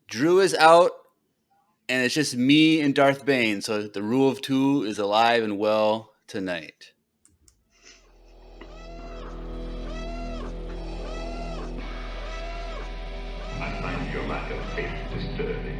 Drew is out, and it's just me and Darth Bane. So the rule of two is alive and well tonight. I find your lack of faith disturbing.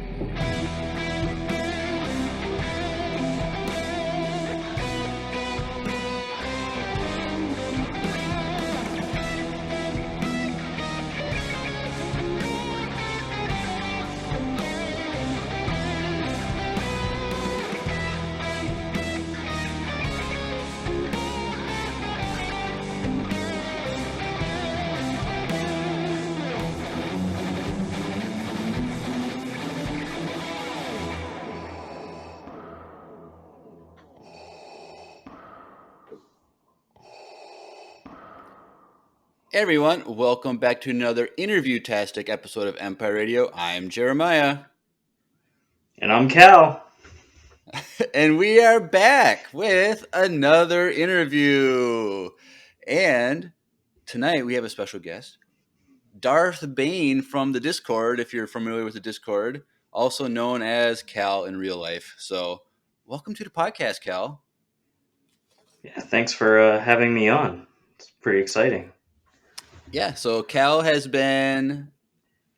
Hey everyone, welcome back to another interview-tastic episode of Empire Radio. I'm Jeremiah. And I'm Cal. And we are back with another interview. And tonight we have a special guest, Darth Bane from the Discord, if you're familiar with the Discord, also known as Cal in real life. So welcome to the podcast, Cal. Yeah, thanks for having me on. It's pretty exciting. Yeah, so Cal has been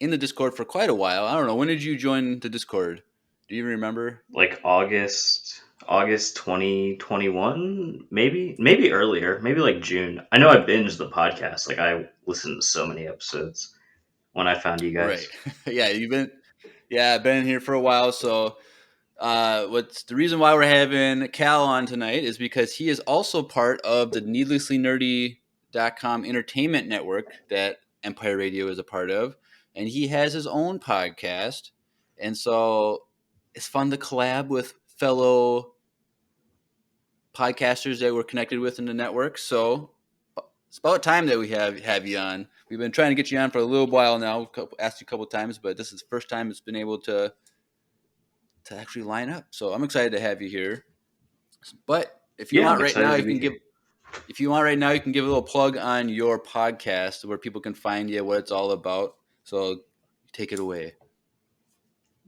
in the Discord for quite a while. I don't know, when did you join the Discord? Do you even remember? Like August 2021, maybe earlier, maybe like June. I know I binged the podcast. Like I listened to so many episodes when I found you Right. guys. Yeah, I've been here for a while. So what's the reason why we're having Cal on tonight is because he is also part of the needlesslynerdy.com entertainment network that Empire Radio is a part of. And he has his own podcast. And so it's fun to collab with fellow podcasters that we're connected with in the network. So it's about time that we have you on. We've been trying to get you on for a little while now. Asked you a couple times, but this is the first time it's been able to actually line up. So I'm excited to have you here. But if you Yeah, want I'm right now, excited to you be can give. here. If you want right now, you can give a little plug on your podcast where people can find you, what it's all about. So take it away.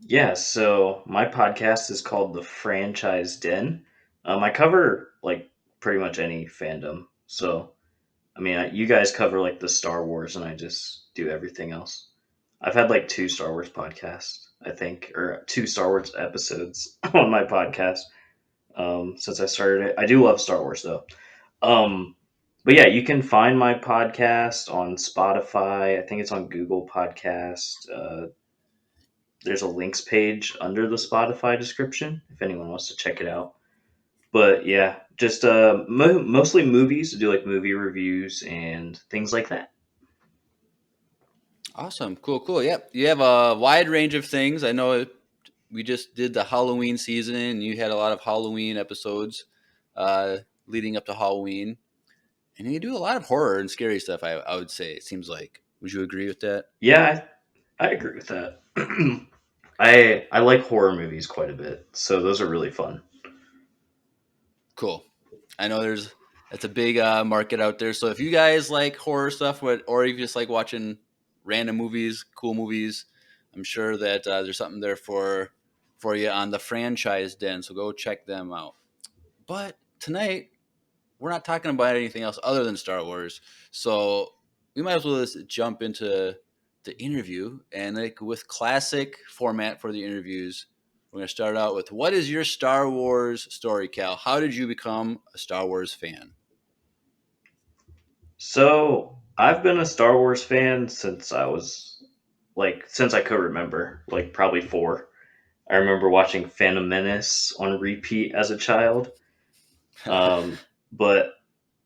Yeah, so my podcast is called The Franchise Den. I cover like pretty much any fandom. So I mean, you guys cover like the Star Wars, and I just do everything else. I've had like two Star Wars podcasts, I think, or two Star Wars episodes on my podcast since I started it. I do love Star Wars though. Um, but yeah, you can find my podcast on Spotify. I think it's on Google Podcast. There's a links page under the Spotify description if anyone wants to check it out. But yeah, just mostly movies. I do like movie reviews and things like that. Awesome. Cool. Yep. You have a wide range of things. I know we just did the Halloween season, and you had a lot of Halloween episodes leading up to Halloween. And you do a lot of horror and scary stuff, I would say. It seems like. Would you agree with that? Yeah, I agree with that. I like horror movies quite a bit, so those are really fun. Cool. I know that's a big market out there. So if you guys like horror stuff, or if you just like watching random movies, cool movies, I'm sure that there's something there for you on the Franchise Den. So go check them out. But tonight we're not talking about anything else other than Star Wars. So we might as well just jump into the interview, and like with classic format for the interviews, we're going to start out with, what is your Star Wars story, Cal? How did you become a Star Wars fan? So I've been a Star Wars fan since I could remember, like probably four. I remember watching Phantom Menace on repeat as a child. But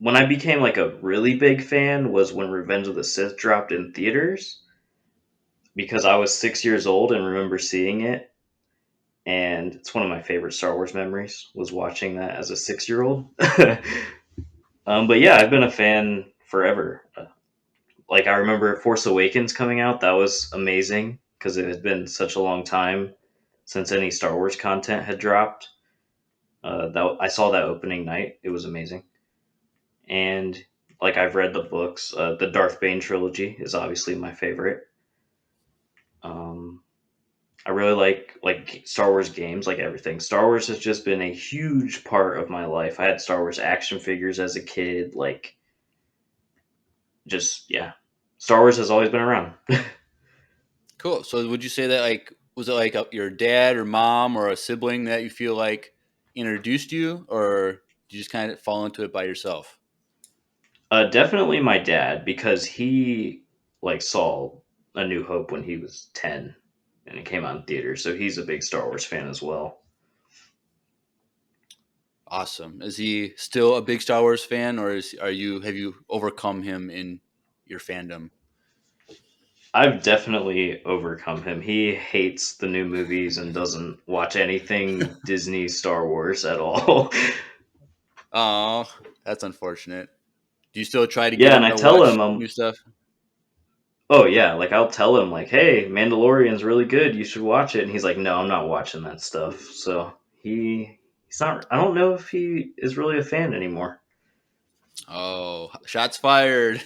when I became like a really big fan was when Revenge of the Sith dropped in theaters because I was 6 years old and remember seeing it. And it's one of my favorite Star Wars memories was watching that as a 6 year old. But yeah, I've been a fan forever. Like I remember Force Awakens coming out. That was amazing because it had been such a long time since any Star Wars content had dropped. I saw that opening night. It was amazing. And like I've read the books. The Darth Bane trilogy is obviously my favorite. Um, I really like Star Wars games, like everything. Star Wars has just been a huge part of my life. I had Star Wars action figures as a kid, like just yeah. Star Wars has always been around. Cool. So would you say that like was it like your dad or mom or a sibling that you feel like introduced you, or did you just kind of fall into it by yourself? Definitely my dad because he like saw A New Hope when he was 10 and it came out in theaters, so he's a big Star Wars fan as well. Awesome. Is he still a big Star Wars fan, or are you have you overcome him in your fandom? I've definitely overcome him. He hates the new movies and doesn't watch anything Disney Star Wars at all. Oh, that's unfortunate. Do you still try to get Yeah, and him I to tell him watch I'm new stuff? oh yeah, like I'll tell him like, "Hey, Mandalorian's really good. You should watch it." And he's like, "No, I'm not watching that stuff." So he's not. I don't know if he is really a fan anymore. Oh, shots fired.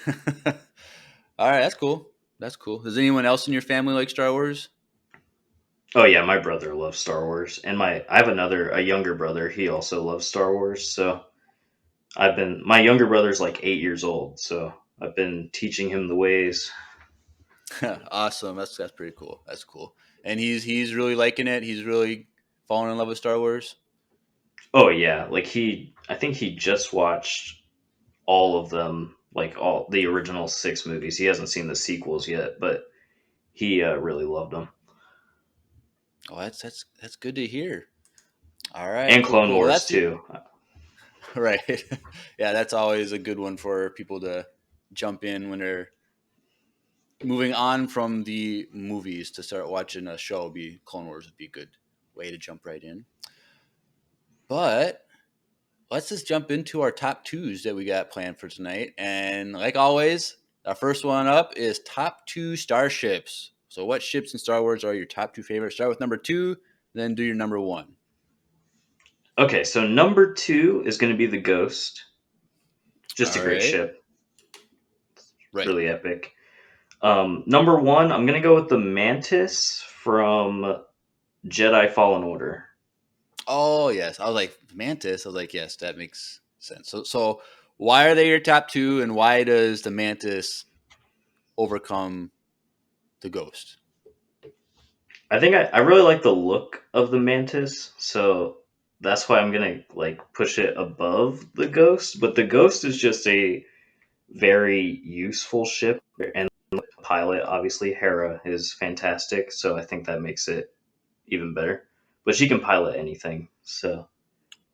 All right, that's cool. That's cool. Does anyone else in your family like Star Wars? Oh yeah, my brother loves Star Wars, and I have a younger brother. He also loves Star Wars. So my younger brother's like 8 years old, so I've been teaching him the ways. Awesome. That's pretty cool. That's cool. And he's really liking it. He's really falling in love with Star Wars. Oh yeah, like I think he just watched all of them, like all the original six movies. He hasn't seen the sequels yet, but he really loved them. Oh, that's good to hear. All right, And cool, Clone cool. Well, Wars that's too. right. Yeah, that's always a good one for people to jump in when they're moving on from the movies to start watching a show. Be Clone Wars would be a good way to jump right in. But let's just jump into our top twos that we got planned for tonight. And like always, our first one up is top two starships. So, what ships in Star Wars are your top two favorites? Start with number two, then do your number one. Okay, so number two is going to be the Ghost. Just a All great right. ship, Right. really epic. Number one, I'm going to go with the Mantis from Jedi Fallen Order. Oh, yes. I was like, Mantis. I was like, yes, that makes sense. So why are they your top two, and why does the Mantis overcome the Ghost? I think I really like the look of the Mantis, so that's why I'm gonna like push it above the Ghost. But the Ghost is just a very useful ship, and the pilot, obviously, Hera is fantastic. So I think that makes it even better. But she can pilot anything, so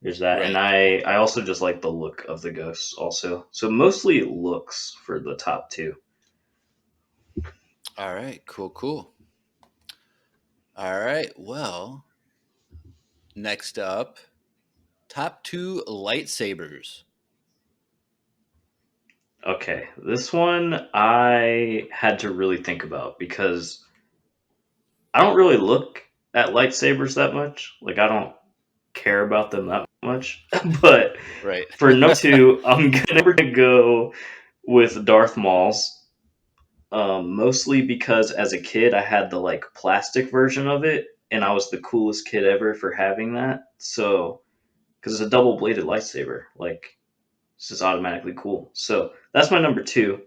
there's that. And Right. I also just like the look of the Ghost, also. So mostly looks for the top two. All right. Cool, cool. All right. Well, next up, top two lightsabers. Okay, this one I had to really think about because I don't really look at lightsabers that much. Like I don't care about them that much. But Right. for number two, I'm gonna go with Darth Maul's. Mostly because as a kid I had the like plastic version of it, and I was the coolest kid ever for having that. So because it's a double bladed lightsaber, like it's just automatically cool. So that's my number two.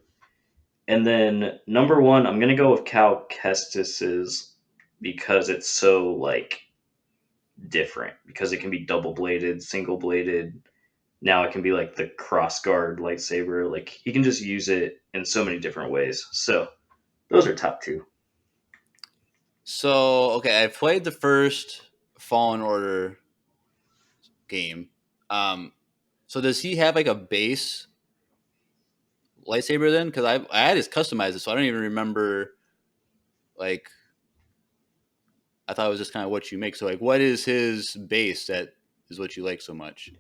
And then number one, I'm gonna go with Cal Kestis's because it's so like different because it can be double bladed, single bladed. Now it can be like the cross guard lightsaber. Like he can just use it in so many different ways. So those are top two. So, okay, I played the first Fallen Order game. Um, so does he have like a base lightsaber then? Because I had his customized it, so I don't even remember. Like, I thought it was just kind of what you make. So, like, what is his base that is what you like so much?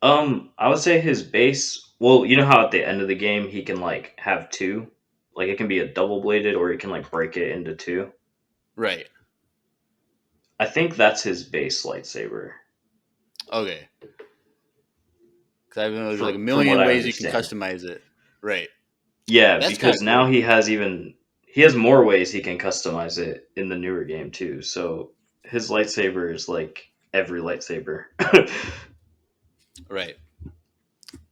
I would say his base. Well, you know how at the end of the game he can like have two, like it can be a double bladed or he can like break it into two. Right. I think that's his base lightsaber, Okay. Because I know there's like a from what million I ways you can understand. customize it. Right. Yeah, That's kind because of now cool. he has even he has more ways he can customize it in the newer game too. So his lightsaber is like every lightsaber. Right.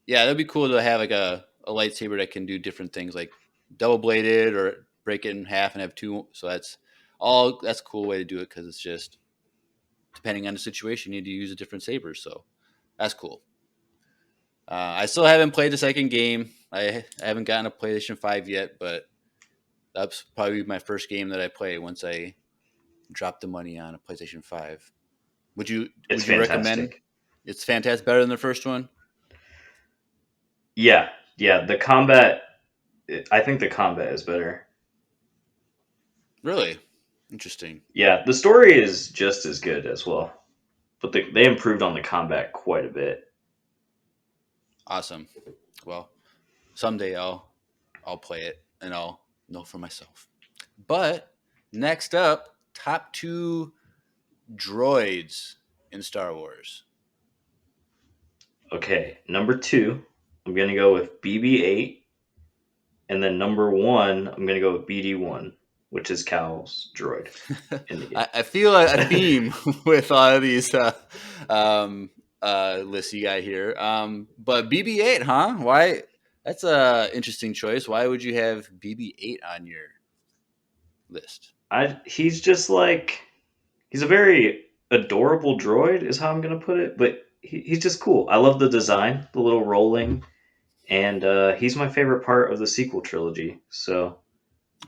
Yeah, that'd be cool to have like a lightsaber that can do different things, like double bladed or break it in half and have two. So that's a cool way to do it because it's just depending on the situation, you need to use a different saber. So that's cool. I still haven't played the second game. I haven't gotten a PlayStation 5 yet, but that's probably my first game that I play once I drop the money on a PlayStation 5. Would you It's would you recommend? fantastic. It's fantastic, better than the first one. Yeah, yeah. The combat, I think the combat is better. Really interesting. Yeah, the story is just as good as well, but they improved on the combat quite a bit. Awesome. Well, someday I'll play it and I'll know for myself. But next up, top two droids in Star Wars. Okay, number two, I'm gonna go with BB-8, and then number one, I'm gonna go with BD-1, which is Cal's droid in the I feel a game. theme with all of these lists you got here. But BB-8, huh? Why? That's a interesting choice. Why would you have BB-8 on your list? He's just like he's a very adorable droid, is how I'm gonna put it. But he's just cool. I love the design, the little rolling, and he's my favorite part of the sequel trilogy. So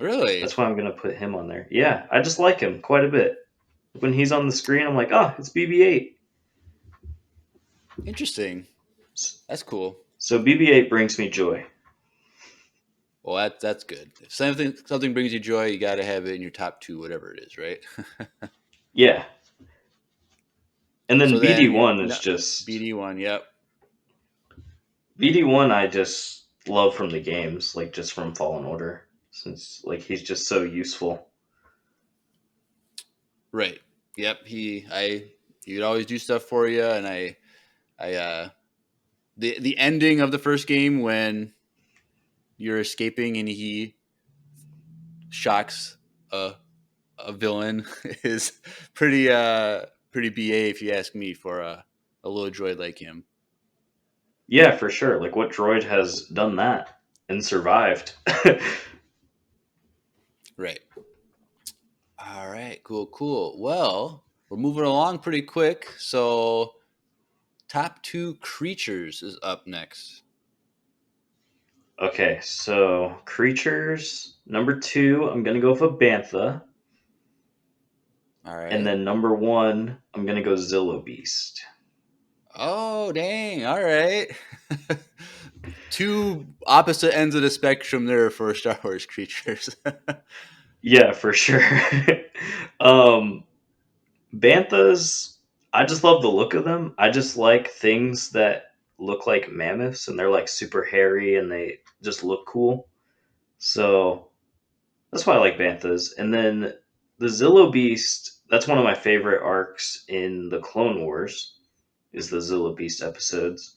Really that's why I'm gonna put him on there. Yeah, I just like him quite a bit. When he's on the screen, I'm like, ah, it's BB-8. interesting. That's cool. So BB-8 brings me joy. Well, that's good. If something brings you joy, you got to have it in your top two, whatever it is, right? Yeah, and then So then you BD-1 is no, just BD-1. Yep. BD-1. I just love from the games, like just from Fallen Order, since like he's just so useful. Right. Yep. He would always do stuff for you, and I the ending of the first game when you're escaping and he shocks a a villain is pretty ba if you ask me for a little droid like him. Yeah, for sure. Like, what droid has done that and survived? Right. All right. Cool. Well, we're moving along pretty quick. So top two creatures is up next. Okay, so creatures. Number two, I'm gonna go for Bantha, All and right. then number one, I'm gonna go Zillo Beast. Oh, dang. All right. Two opposite ends of the spectrum there for Star Wars creatures. Yeah, for sure. um, Banthas, I just love the look of them. I just like things that look like mammoths, and they're like super hairy, and they just look cool. So that's why I like Banthas. And then the Zillo Beast, that's one of my favorite arcs in the Clone Wars, is the Zillo Beast episodes.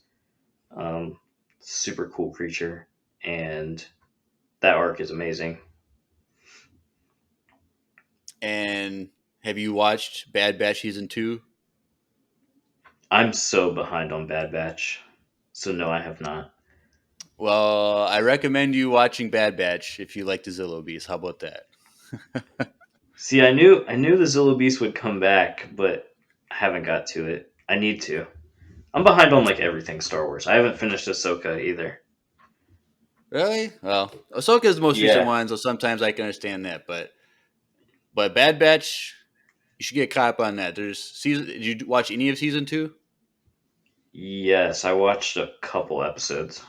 Um, Super cool creature. And that arc is amazing. And have you watched Bad Batch season two? I'm so behind on Bad Batch. So no, I have not. Well, I recommend you watching Bad Batch if you like the Zillo Beast. How about that? See, I knew the Zillo Beast would come back, but I haven't got to it. I need to. I'm behind on like everything Star Wars. I haven't finished Ahsoka either. Really? Well, Ahsoka is the most recent Yeah. one, so sometimes I can understand that. But Bad Batch, you should get caught up on that. There's season. Did you watch any of season two? Yes, I watched a couple episodes.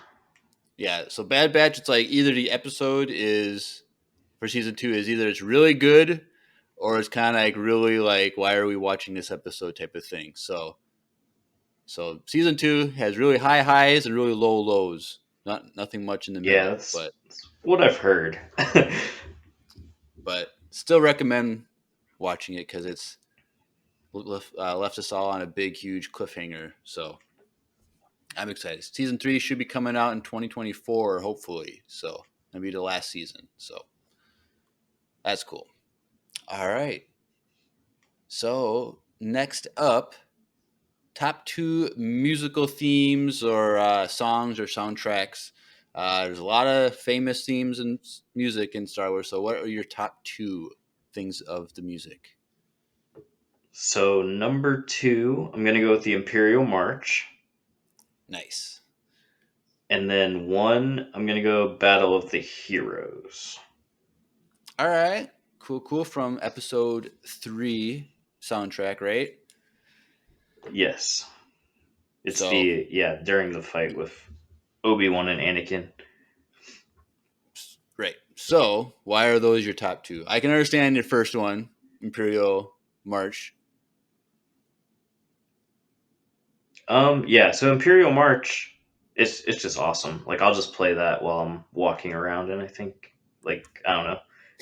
Yeah. So Bad Batch, it's like either the episode is for season two is either it's really good or it's kind of like really like why are we watching this episode type of thing. So season two has really high highs and really low lows. Nothing much in the Yeah, middle, that's what I've heard. but still recommend watching it because it's left us all on a big huge cliffhanger. So I'm excited. Season three should be coming out in 2024, hopefully. So it'll be the last season. So That's cool. All right. So next up, top two musical themes or songs or soundtracks. There's a lot of famous themes and music in Star Wars. So what are your top two things of the music? So number 2, I'm gonna go with the Imperial March, Nice. and then 1, I'm gonna go Battle of the Heroes. All right. Cool, cool. From episode 3 soundtrack, right? Yes, it's So, the during the fight with Obi-Wan and Anakin. right. So, why are those your top two? I can understand your first one, Imperial March. Yeah, so Imperial March, it's just awesome. Like I'll just play that while I'm walking around, and I think I don't know,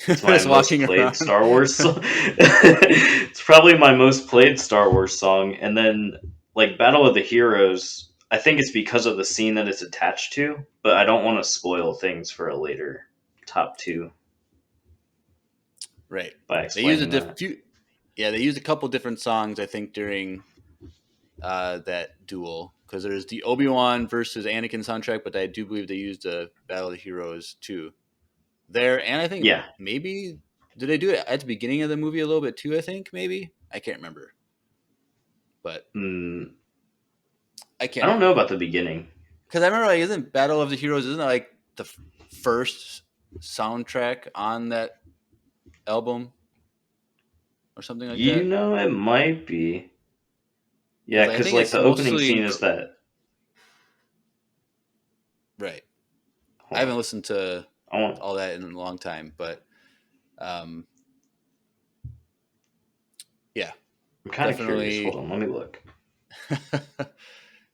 it's my Just most walking played around. Star Wars. It's probably my most played Star Wars song, and then like Battle of the Heroes. I think it's because of the scene that it's attached to, but I don't want to spoil things for a later top two Right. by They use a explaining that. yeah, they used a couple different songs I think during that duel because there's the Obi-Wan versus Anakin soundtrack, but I do believe they used a Battle of the Heroes too. There, and I think Yeah, maybe did they do it at the beginning of the movie a little bit too, I think maybe. I can't remember. But mm, I I can't don't know remember. about the beginning. Cuz I remember like isn't Battle of the Heroes isn't it like the first soundtrack on that album or something like You that? know, it might be. Cuz Yeah, like, I because think like it's the opening mostly scene is that. right. I Hold haven't on. listened to I want. all that in a long time, but um, yeah, I'm kind of curious. Hold definitely, on. Let me look.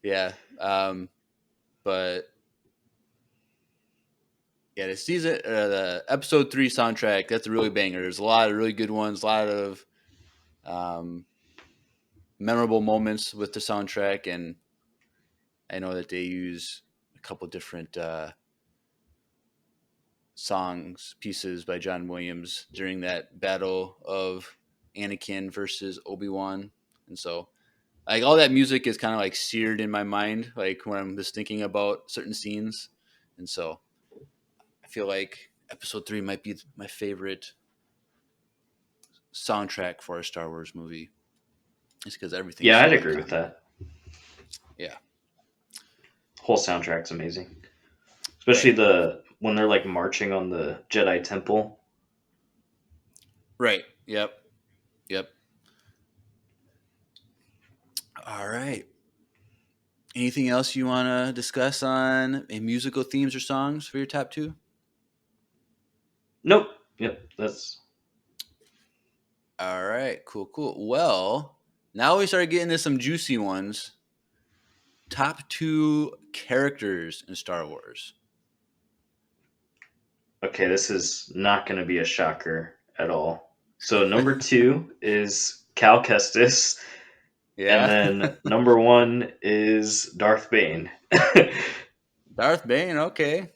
yeah. But yeah, the episode 3 soundtrack, that's a really banger. There's a lot of really good ones, a lot of um, memorable moments with the soundtrack, and I know that they use a couple different songs pieces by John Williams during that battle of Anakin versus Obi-Wan, and so like all that music is kind of like seared in my mind like when I'm just thinking about certain scenes, and so I feel like episode 3 might be my favorite soundtrack for a Star Wars movie. It's because everything's Yeah, so I'd agree with iconic. that. Yeah. Whole soundtrack's amazing, especially Right. the when they're like marching on the Jedi Temple. Right. Yep. Yep. All right. Anything else you want to discuss on a musical themes or songs for your top two? Nope. Yep. That's All right. Cool. Cool. Well, now we start getting into some juicy ones. Top two characters in Star Wars. okay. This is not going to be a shocker at all. So number 2 is Cal Kestis, and Yeah. then number 1 is Darth Bane. Darth Bane. Okay.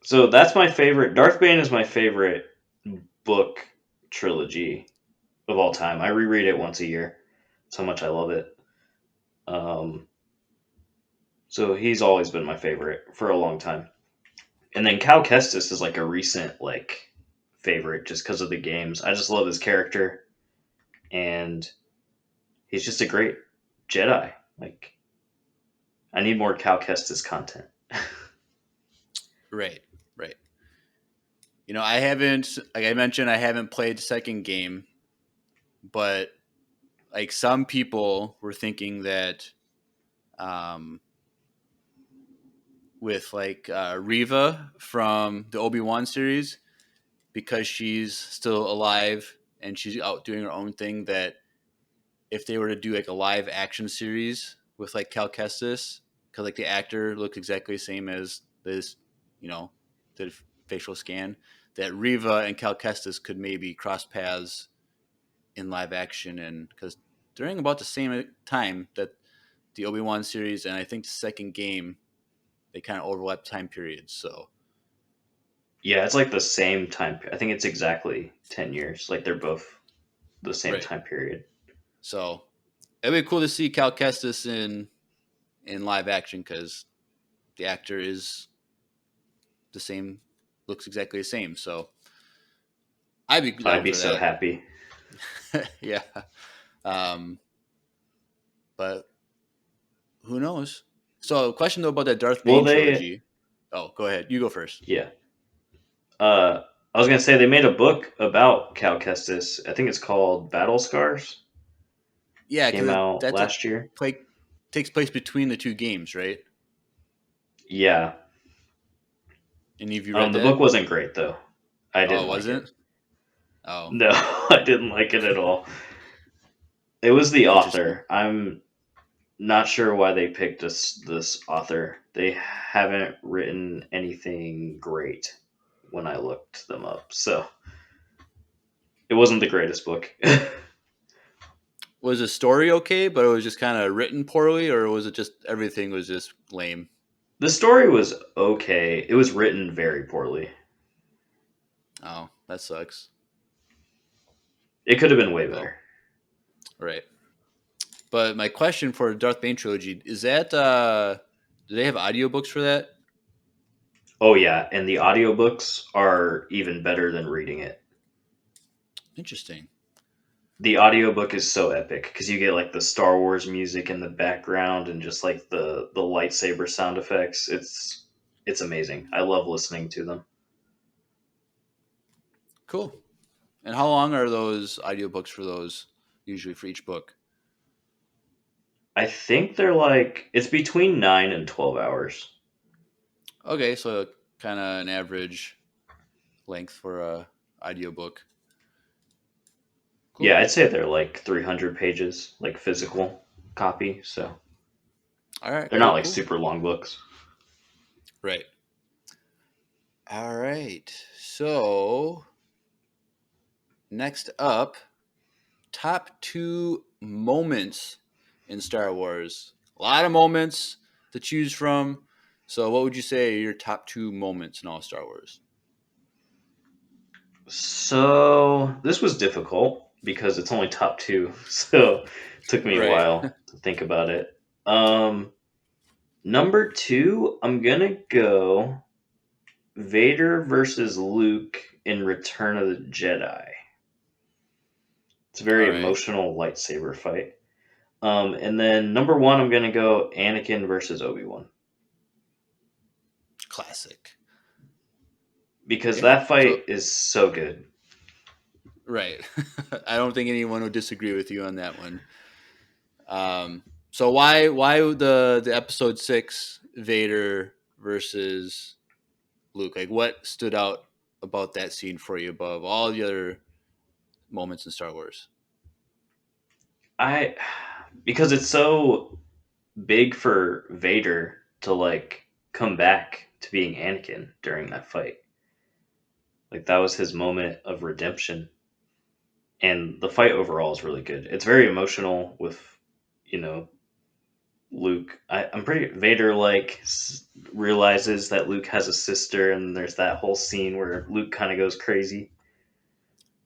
So that's my favorite. Darth Bane is my favorite book trilogy of all time. I reread it once a year. That's how much I love it. Um, so he's always been my favorite for a long time. And then Cal Kestis is like a recent favorite just because of the games. I just love his character, and he's just a great Jedi. Like I need more Cal Kestis content. Right. Right. I haven't, like I mentioned, I haven't played the second game, but like some people were thinking that um, with like Riva from the Obi-Wan series, because she's still alive and she's out doing her own thing, that if they were to do like a live action series with like Cal Kestis, because like the actor looks exactly the same as this, the facial scan, that Riva and Cal Kestis could maybe cross paths in live action, and because during about the same time that the Obi-Wan series and I think the second game, they kind of overlap time periods. So Yeah, it's like the same time. I think it's exactly 10 years. Like they're both the same Right. time period. So it'd be cool to see Cal Kestis in live action because the actor is the same, looks exactly the same. So I'd be I'd down be for so that. happy. Yeah. Um, but who knows? So, question though about that Darth Well, Bane they trilogy. Oh, go ahead. You go first. yeah. I was gonna say they made a book about Cal Kestis. I think it's called Battle Scars. Yeah, Came because out that's a last year. play takes place between the two games, right? Yeah. Any of you read The book that? wasn't great though. I Oh, didn't it like it. wasn't. Oh, No, I didn't like it at all. It was the interesting. author. I'm not sure why they picked this author. They haven't written anything great when I looked them up. So it wasn't the greatest book. Was the story okay, but it was just kind of written poorly, or was it just everything was just lame? The story was okay. It was written very poorly. Oh, that sucks. It could have been way Well, better. right. But my question for Darth Bane trilogy is that do they have audiobooks for that? Oh yeah, and the audiobooks are even better than reading it. Interesting. The audiobook is so epic because you get like the Star Wars music in the background and just like the lightsaber sound effects. It's amazing. I love listening to them. Cool. And how long are those audiobooks for those usually for each book? I think they're like it's between 9 and 12 hours. Okay, so kind of an average length for a audiobook. Yeah, Cool. I'd say they're like 300 pages, like physical copy. So All right, they're cool, not like cool. super long books. Right. All right. So, next up, top 2 moments in Star Wars. A lot of moments to choose from. So, what would you say are your top 2 moments in all Star Wars? So this was difficult because it's only top two. So it took me a Right. while to think about it. Um, Number two, I'm gonna go Vader versus Luke in Return of the Jedi. It's a All very right. emotional lightsaber fight. And then number one, I'm gonna go Anakin versus Obi-Wan Classic. because Yeah. that So, fight is so good. right. I don't think anyone would disagree with you on that one. So why the episode 6 Vader versus Luke? Like what stood out about that scene for you above all the other moments in Star Wars? I because it's so big for Vader to like come back to being Anakin during that fight. Like that was his moment of redemption, and the fight overall is really good. It's very emotional with, you know, Luke. I'm pretty Vader like realizes that Luke has a sister, and there's that whole scene where Luke kind of goes crazy,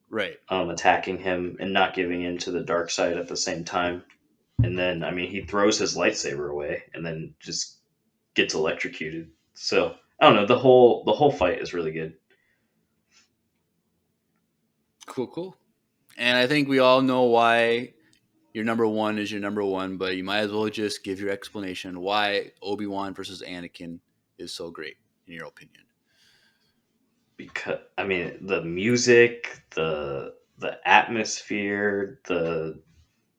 Right. attacking him and not giving in to the dark side at the same time. And then, I mean, he throws his lightsaber away and then just gets electrocuted. So I don't know. The whole fight is really good. Cool, cool. And I think we all know why your number 1 is your number 1, but you might as well just give your explanation why Obi-Wan versus Anakin is so great in your opinion. Because I mean, the music, the atmosphere, the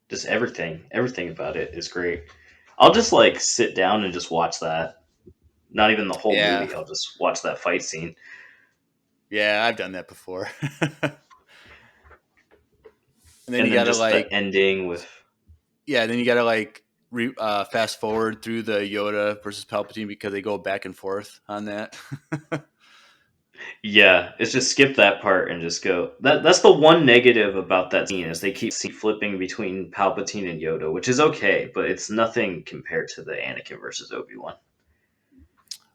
just everything about it is great. I'll just like sit down and just watch that. Not even the whole Yeah. movie. I'll just watch that fight scene. Yeah, I've done that before. And then And you then got to just the like ending with yeah, then you got to like fast forward through the Yoda versus Palpatine because they go back and forth on that. yeah, it's just skip that part and just go. That's the one negative about that scene is they keep flipping between Palpatine and Yoda, which is okay, but it's nothing compared to the Anakin versus Obi-Wan.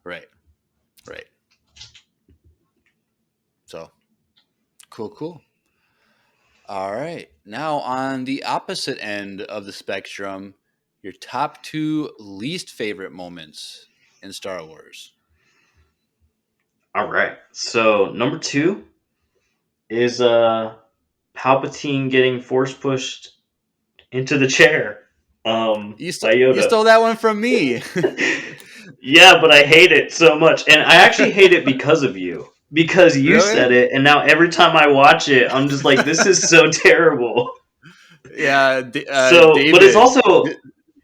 Right. Right. Cool, cool. All right. Now, on the opposite end of the spectrum, your top two least favorite moments in Star Wars. All right. So number two is Palpatine getting force pushed into the chair by You Yoda. stole that one from me. Yeah, but I hate it so much. And I actually hate it because of you. Because you said Really? it, and now every time I watch it, I'm just like, this is so terrible. Yeah, So, but it's David also,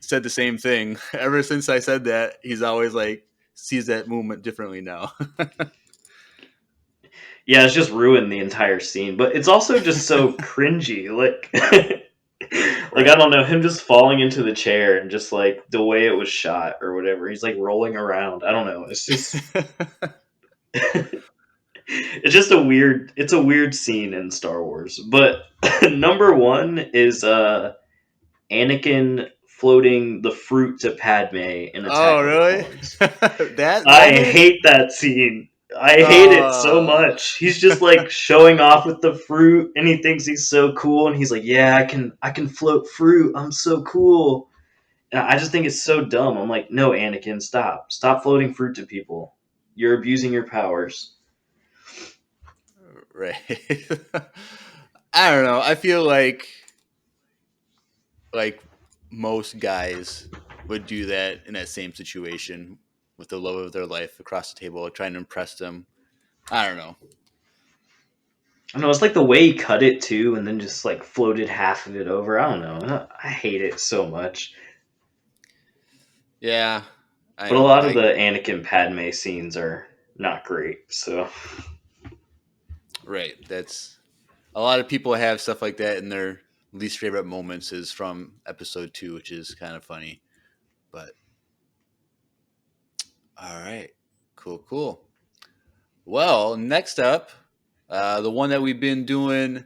said the same thing. Ever since I said that, he's always like sees that movement differently now. yeah, it's just ruined the entire scene. But it's also just so cringy. Like, like I Right. don't know, him just falling into the chair and just like the way it was shot or whatever. He's like rolling around. I don't know. It's just it's just it's a weird scene in Star Wars. But number one is Anakin floating the fruit to Padme in Oh, Attack of the really? Clones. That I moment? hate that scene. I hate it so Oh, much. He's just like showing off with the fruit and he thinks he's so cool and he's like, "Yeah, I can float fruit. I'm so cool." And I just think it's so dumb. I'm like, "No, Anakin, stop. Stop floating fruit to people. You're abusing your powers." right. I don't know. I feel like most guys would do that in that same situation with the love of their life across the table, trying to impress them. I don't know. I don't know, it's like the way he cut it too and then just like floated half of it over. I don't know. I hate it so much. Yeah, I But a know. lot of the Anakin Padme scenes are not great. So Right. That's a lot of people have stuff like that in their least favorite moments is from episode 2, which is kind of funny. But all right, cool, cool. Well, next up, the one that we've been doing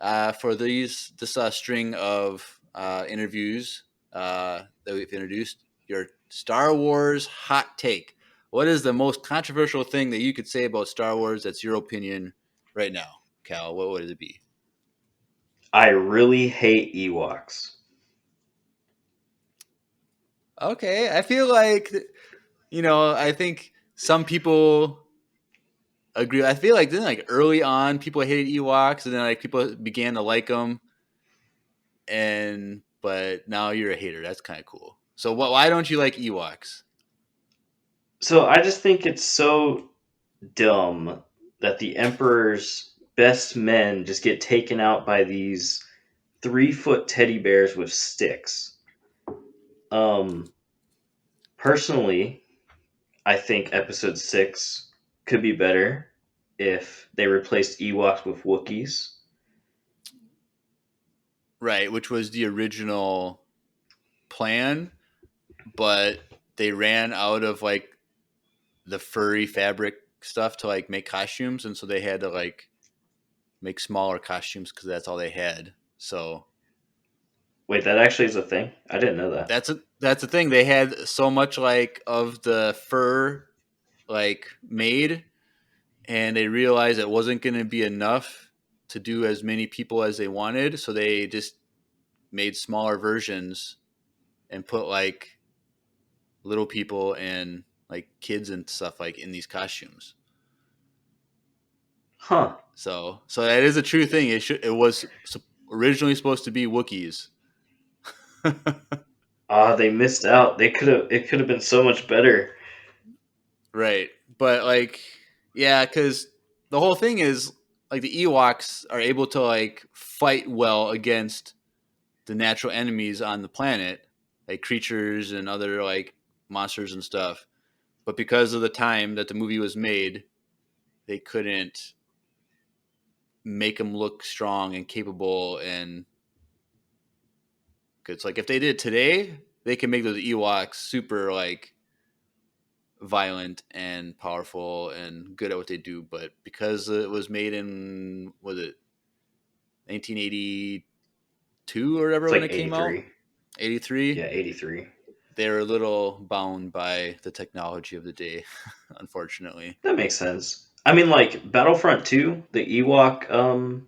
for this string of interviews that we've introduced, your Star Wars hot take. What is the most controversial thing that you could say about Star Wars that's your opinion right now, Cal? What would it be? I really hate Ewoks. Okay, I feel like I think some people agree. I feel like then like early on people hated Ewoks, and then like people began to like them, and but now you're a hater. That's kind of cool. So why don't you like Ewoks? So I just think it's so dumb that the Emperor's best men just get taken out by these 3 foot teddy bears with sticks. Um, Personally, I think Episode 6 could be better if they replaced Ewoks with Wookiees. Right, which was the original plan, but they ran out of like the furry fabric stuff to like make costumes, and so they had to like make smaller costumes because that's all they had. So Wait, that actually is a thing? I didn't know that. that's the thing. They had so much like of the fur like made, and they realized it wasn't going to be enough to do as many people as they wanted, so they just made smaller versions and put like little people and like kids and stuff like in these costumes. Huh. So that is a true thing. It was originally supposed to be Wookiees. Ah, they missed out. It could have been so much better. Right. But like yeah, cuz the whole thing is like the Ewoks are able to like fight well against the natural enemies on the planet, like creatures and other like monsters and stuff. But because of the time that the movie was made, they couldn't make them look strong and capable. And it's like if they did today, they can make those Ewoks super like violent and powerful and good at what they do. But because it was made in was it 1982 or whatever It's when like it came out, 83. Yeah, 83, 83. they're a little bound by the technology of the day, unfortunately. That makes sense. I mean, like Battlefront 2, the Ewok Ewok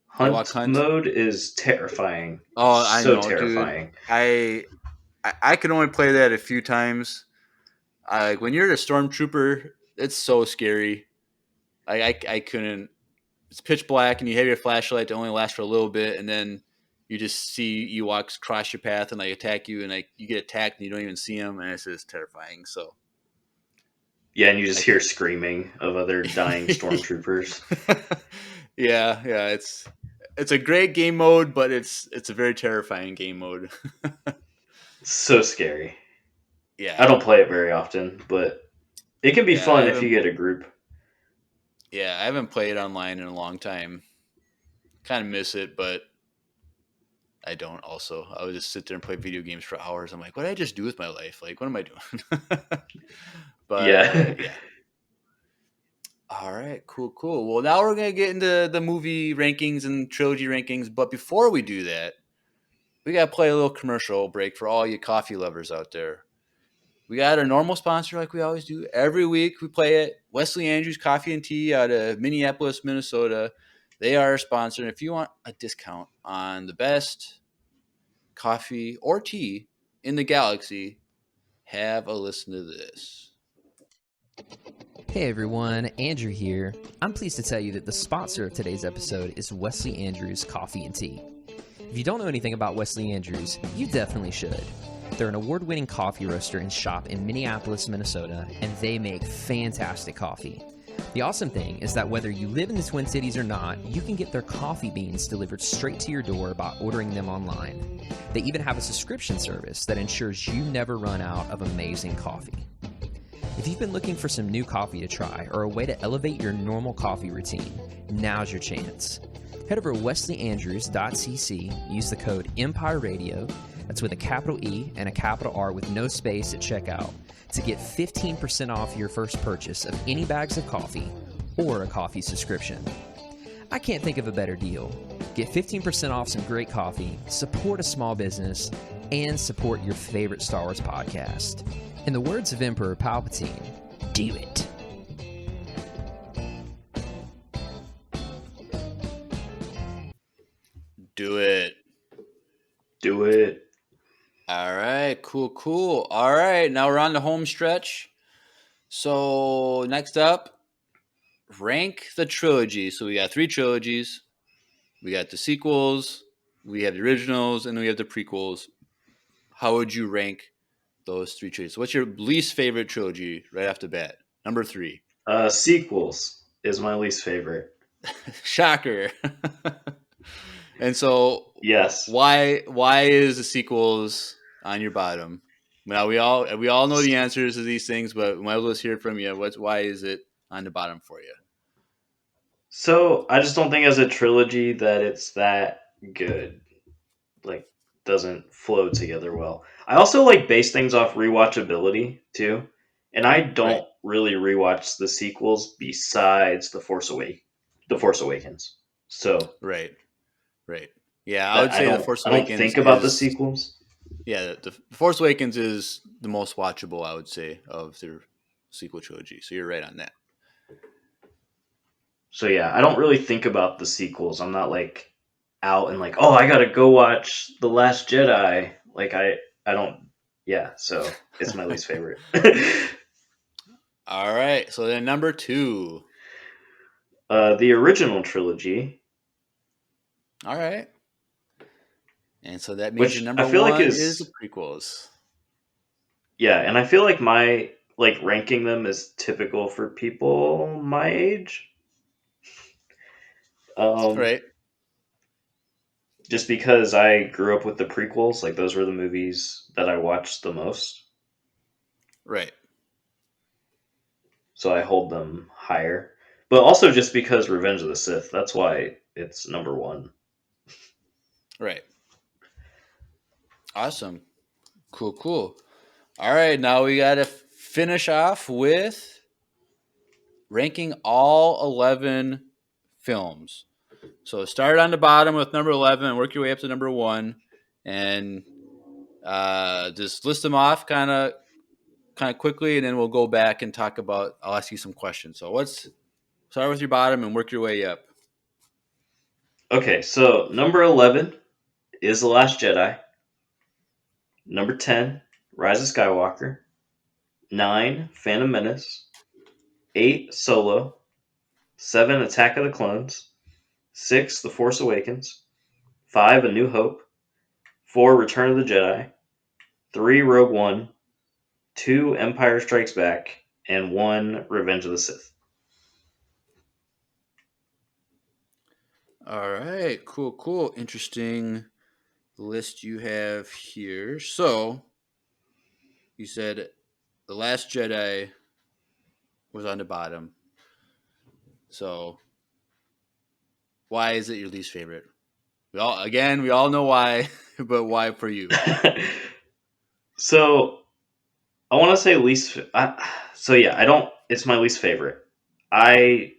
hunt Hunt. mode is terrifying. Oh, I So know, dude. terrifying. I can only play that a few times. Like when you're a stormtrooper, it's so scary. I couldn't. It's pitch black, and you have your flashlight that only lasts for a little bit, and then you just see Ewoks cross your path and like attack you, and like you get attacked and you don't even see them, and it's just terrifying. So Yeah, and you just I hear could. screaming of other dying stormtroopers. Yeah. It's a great game mode, but it's a very terrifying game mode. So scary. I Yeah, don't play it very often, but it can be yeah. I fun if you haven't. get a group. Yeah, I haven't played online in a long time. Kind of miss it, but I don't. Also, I would just sit there and play video games for hours. I'm like, what did I just do with my life? Like, what am I doing? But Yeah. yeah. All right, cool. Well, now we're gonna get into the movie rankings and trilogy rankings. But before we do that, we gotta play a little commercial break for all you coffee lovers out there. We got our normal sponsor like we always do. Every week we play it. Wesley Andrews Coffee and Tea out of Minneapolis, Minnesota. They are our sponsor. And if you want a discount on the best coffee or tea in the galaxy, have a listen to this. Hey everyone, Andrew here. I'm pleased to tell you that the sponsor of today's episode is Wesley Andrews Coffee and Tea. If you don't know anything about Wesley Andrews, you definitely should. They're an award-winning coffee roaster and shop in Minneapolis, Minnesota, and they make fantastic coffee. The awesome thing is that whether you live in the Twin Cities or not, you can get their coffee beans delivered straight to your door by ordering them online. They even have a subscription service that ensures you never run out of amazing coffee. If you've been looking for some new coffee to try or a way to elevate your normal coffee routine, now's your chance. Head over to wesleyandrews.cc, use the code EMPIRERADIO, that's with a capital E and a capital R with no space at checkout, to get 15% off your first purchase of any bags of coffee or a coffee subscription. I can't think of a better deal. Get 15% off some great coffee, support a small business, and support your favorite Star Wars podcast. In the words of Emperor Palpatine, do it. Do it. Do it. All right, cool. All right, now we're on the home stretch. So next up, rank the trilogy. So we got 3 trilogies. We got the sequels, we have the originals, and we have the prequels. How would you rank those 3 trilogies? What's your least favorite trilogy right off the bat? Number 3. Sequels is my least favorite. Shocker. And so Yes. why is the sequels on your bottom? Now we all know the answers to these things, but might as well hear from you. Why is it on the bottom for you? So I just don't think as a trilogy that it's that good. Like, doesn't flow together well. I also like base things off rewatchability too, and I Right, don't really rewatch the sequels besides The Force Awakens. So right, right. Yeah, I that would say the Force I don't Awakens think about the is sequels. yeah, the Force Awakens is the most watchable, I would say, of their sequel trilogy. So you're right on that. So yeah, I don't really think about the sequels. I'm not like out and like, oh, I gotta go watch The Last Jedi. Like I don't. Yeah, so it's my least favorite. All right. So then number 2. The original trilogy, All right. And so that means your which I number feel like 1 is the is prequels. yeah, and I feel like my like ranking them is typical for people my age. Um, Right. just because I grew up with the prequels, like those were the movies that I watched the most, Right. so I hold them higher. But also just because Revenge of the Sith, that's why it's number one. Right. Awesome. Cool. All right, now we got to finish off with ranking all 11 films. So start on the bottom with number 11 and work your way up to number 1 and just list them off kind of quickly, and then we'll go back and talk about. I'll ask you some questions. So Start with your bottom and work your way up. Okay, so number 11 is The Last Jedi. Number 10, Rise of Skywalker. 9, Phantom Menace. 8, Solo. 7, Attack of the Clones. 6, The Force Awakens. 5, A New Hope. 4, Return of the Jedi. 3, Rogue One. 2, Empire Strikes Back. And 1, Revenge of the Sith. All right, cool. Interesting list you have here. So, you said The Last Jedi was on the bottom. So, why is it your least favorite? We all know why, but why for you? So, I want to say least. So yeah, I don't. It's my least favorite. I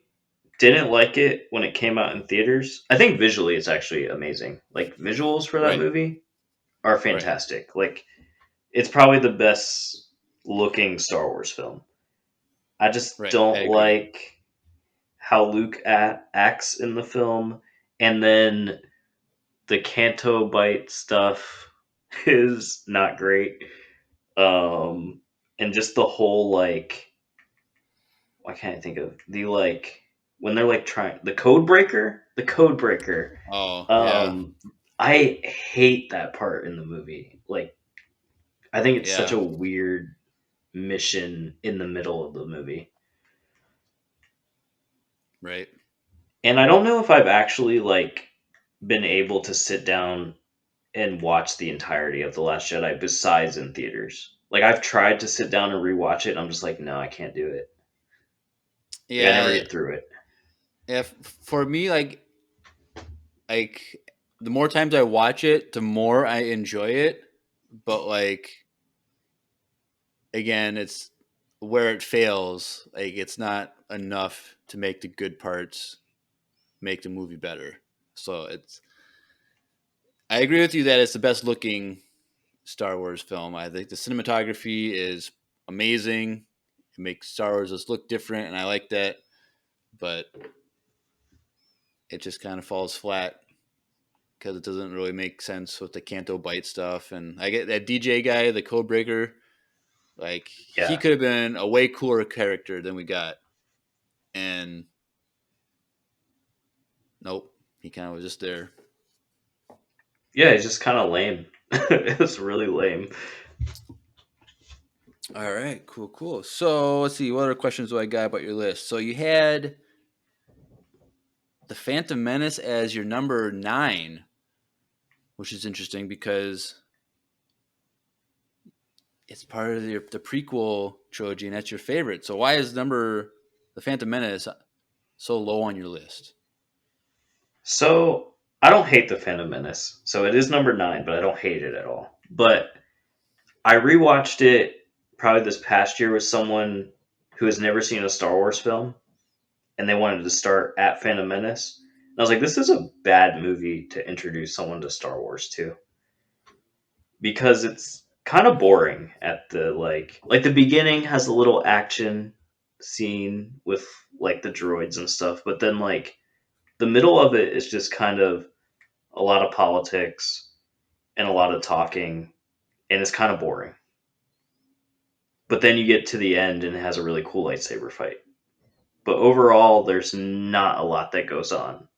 didn't like it when it came out in theaters. I think visually it's actually amazing. Like visuals for that Right, movie are right, fantastic. Like it's probably the best looking Star Wars film. I just right. I don't agree. like how Luke acts in the film, and then the Canto Bite stuff is not great. Um, and just the whole like, why can't I think of the like when they're like trying the code breaker. Oh, yeah, Um, I hate that part in the movie. Like, I think it's such yeah, a weird mission in the middle of the movie. right. And I don't know if I've actually like been able to sit down and watch the entirety of The Last Jedi besides in theaters. Like I've tried to sit down and rewatch it, and I'm just like, no, I can't do it. Like I never Yeah, get through it. if for me, like the more times I watch it, the more I enjoy it. But like again, it's where it fails. Like it's not enough to make the good parts make the movie better. So it's I agree with you that it's the best looking Star Wars film. I think the cinematography is amazing. It makes Star Wars just look different, and I like that. But it just kind of falls flat because it doesn't really make sense with the Canto Bite stuff. And I get that DJ guy, the Codebreaker. Like he Yeah, could have been a way cooler character than we got, and nope, he kind of was just there. yeah, it's just kind of lame. It's really lame. All right, cool. So let's see, what other questions do I got about your list? So you had the Phantom Menace as your number 9, which is interesting because it's part of the prequel trilogy, and that's your favorite. So why is the Phantom Menace so low on your list? So I don't hate the Phantom Menace. So it is number 9, but I don't hate it at all. But I rewatched it probably this past year with someone who has never seen a Star Wars film, and they wanted to start at Phantom Menace. And I was like, this is a bad movie to introduce someone to Star Wars to because it's kind of boring at the like the beginning has a little action scene with like the droids and stuff, but then like the middle of it is just kind of a lot of politics and a lot of talking, and it's kind of boring. But then you get to the end and it has a really cool lightsaber fight. But overall, there's not a lot that goes on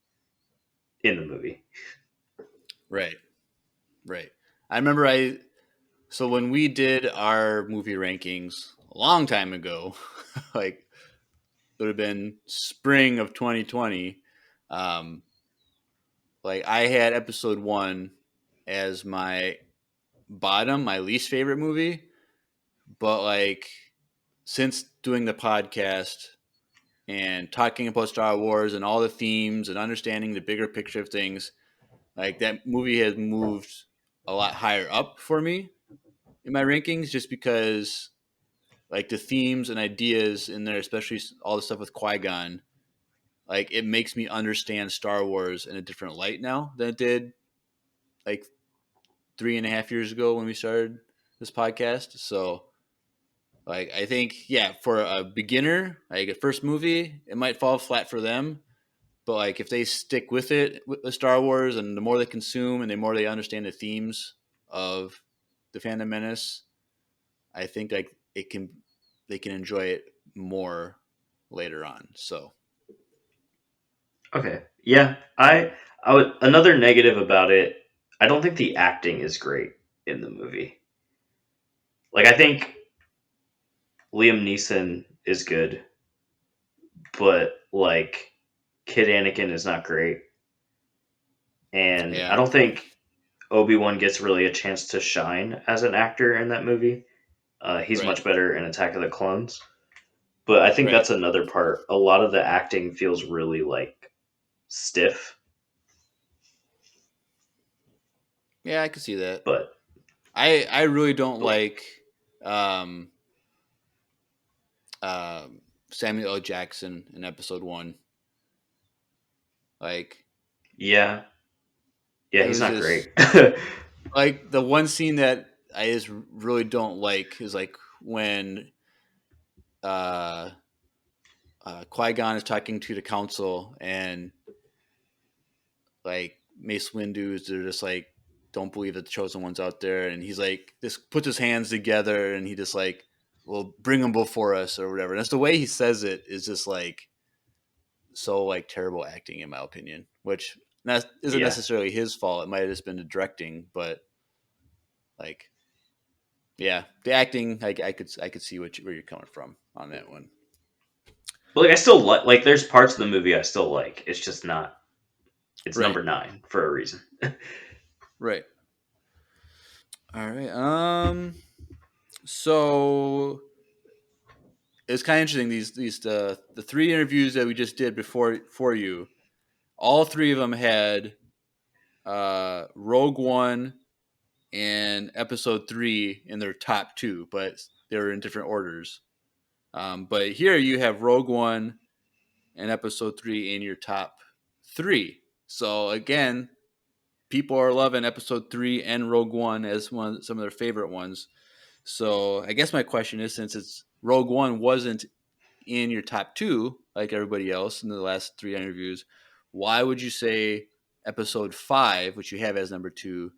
in the movie. Right, right. I remember so when we did our movie rankings a long time ago, like it would have been spring of 2020. Um, like I had episode 1 as my bottom, my least favorite movie, but like since doing the podcast and talking about Star Wars and all the themes and understanding the bigger picture of things, like that movie has moved a lot higher up for me in my rankings just because like the themes and ideas in there, especially all the stuff with Qui-Gon, like it makes me understand Star Wars in a different light now than it did like 3.5 years ago when we started this podcast. So Like I think, yeah, for a beginner, like a first movie, it might fall flat for them. But like if they stick with it with Star Wars, and the more they consume and the more they understand the themes of the Phantom Menace, I think like they can enjoy it more later on. So Okay. Yeah. I would another negative about it, I don't think the acting is great in the movie. Like I think Liam Neeson is good, but like Kid Anakin is not great. And I yeah, don't think Obi-Wan gets really a chance to shine as an actor in that movie. He's right, much better in Attack of the Clones. But I think right, that's another part. A lot of the acting feels really like stiff, yeah, I can see that. but I really don't like um, um, Samuel L. Jackson in Episode One. Like yeah, yeah, it he's was not just great. like the one scene that I just really don't like is like when uh, Qui Gon is talking to the council, and like Mace Windu, they're just like, don't believe that the chosen one's out there, and he's like, just puts his hands together, and he just like, well, bring them before us or whatever. And that's the way he says it is just like so like terrible acting in my opinion, which isn't Yeah. necessarily his fault. It might have just been the directing, but like, yeah, the acting, I could see where you're coming from on that one. But like I still like there's parts of the movie I still like. It's just not it's Right, number 9 for a reason. right. All right. So it's kind of interesting. These the three interviews that we just did before for you, all three of them had Rogue One and Episode 3 in their top two, but they were in different orders. But here you have Rogue One and Episode 3 in your top three. So again, people are loving Episode 3 and Rogue One as some of their favorite ones. So I guess my question is, since it's Rogue One wasn't in your top two like everybody else in the last three interviews, why would you say Episode 5, which you have as number two,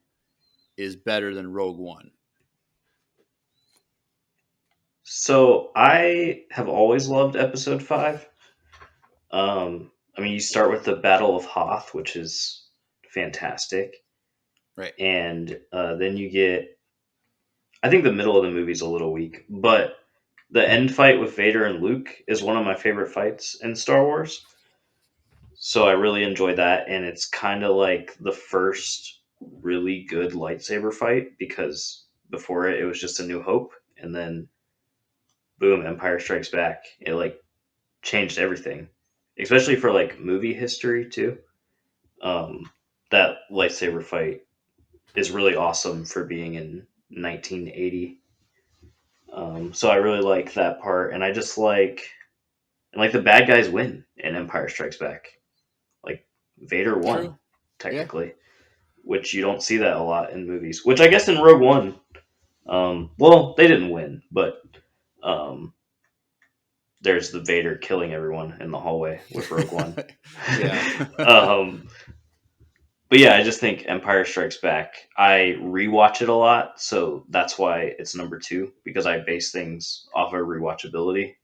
is better than Rogue One? So I have always loved episode 5. I mean, you start with the Battle of Hoth, which is fantastic, Right. and then you get. I think the middle of the movie is a little weak, but the end fight with Vader and Luke is one of my favorite fights in Star Wars. So I really enjoy that, and it's kind of like the first really good lightsaber fight because before it was just A New Hope, and then boom, Empire Strikes Back. It like changed everything, especially for like movie history too. Um, that lightsaber fight is really awesome for being in 1980. So I really like that part, and I just like the bad guys win in Empire Strikes Back. Like Vader won True. Yeah. technically, which you don't see that a lot in movies. Which I guess in Rogue One, well, they didn't win, but um, there's the Vader killing everyone in the hallway with Rogue One. Yeah. um, but yeah, I just think Empire Strikes Back. I rewatch it a lot, so that's why it's number 2 because I base things off of rewatchability,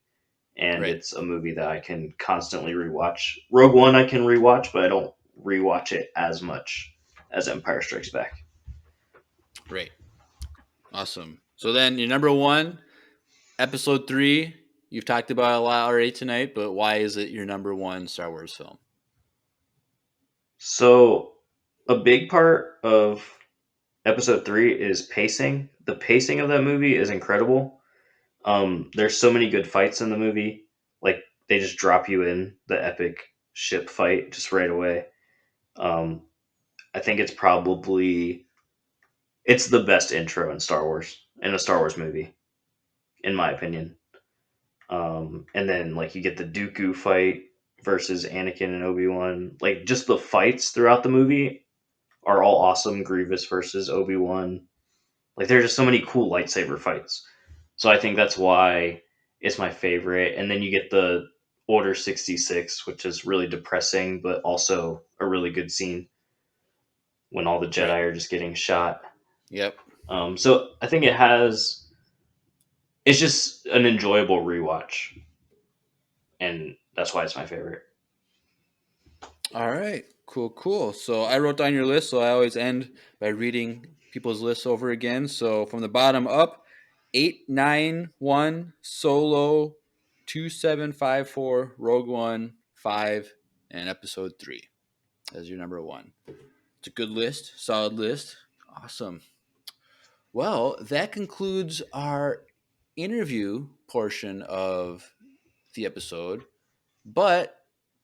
and Right. it's a movie that I can constantly rewatch. Rogue One I can rewatch, but I don't rewatch it as much as Empire Strikes Back. Right. Awesome. So then your number one, Episode 3. You've talked about it a lot already tonight, but why is it your number one Star Wars film? So a big part of Episode 3 is pacing. The pacing of that movie is incredible. There's so many good fights in the movie. Like they just drop you in the epic ship fight just right away. Um, I think it's the best intro in Star Wars in a Star Wars movie, in my opinion. And then like you get the Dooku fight versus Anakin and Obi-Wan. Like just the fights throughout the movie are all awesome. Grievous versus Obi-Wan. Like there's just so many cool lightsaber fights. So I think that's why it's my favorite. And then you get the Order 66, which is really depressing, but also a really good scene when all the Right. Jedi are just getting shot. Yep. So I think it's just an enjoyable rewatch, and that's why it's my favorite. All right. Cool, cool. So I wrote down your list, so I always end by reading people's lists over again. So from the bottom up, 891 Solo, 2754 Rogue One, 5 and episode 3 as your number 1. It's a good list, solid list. Awesome. Well, that concludes our interview portion of the episode. But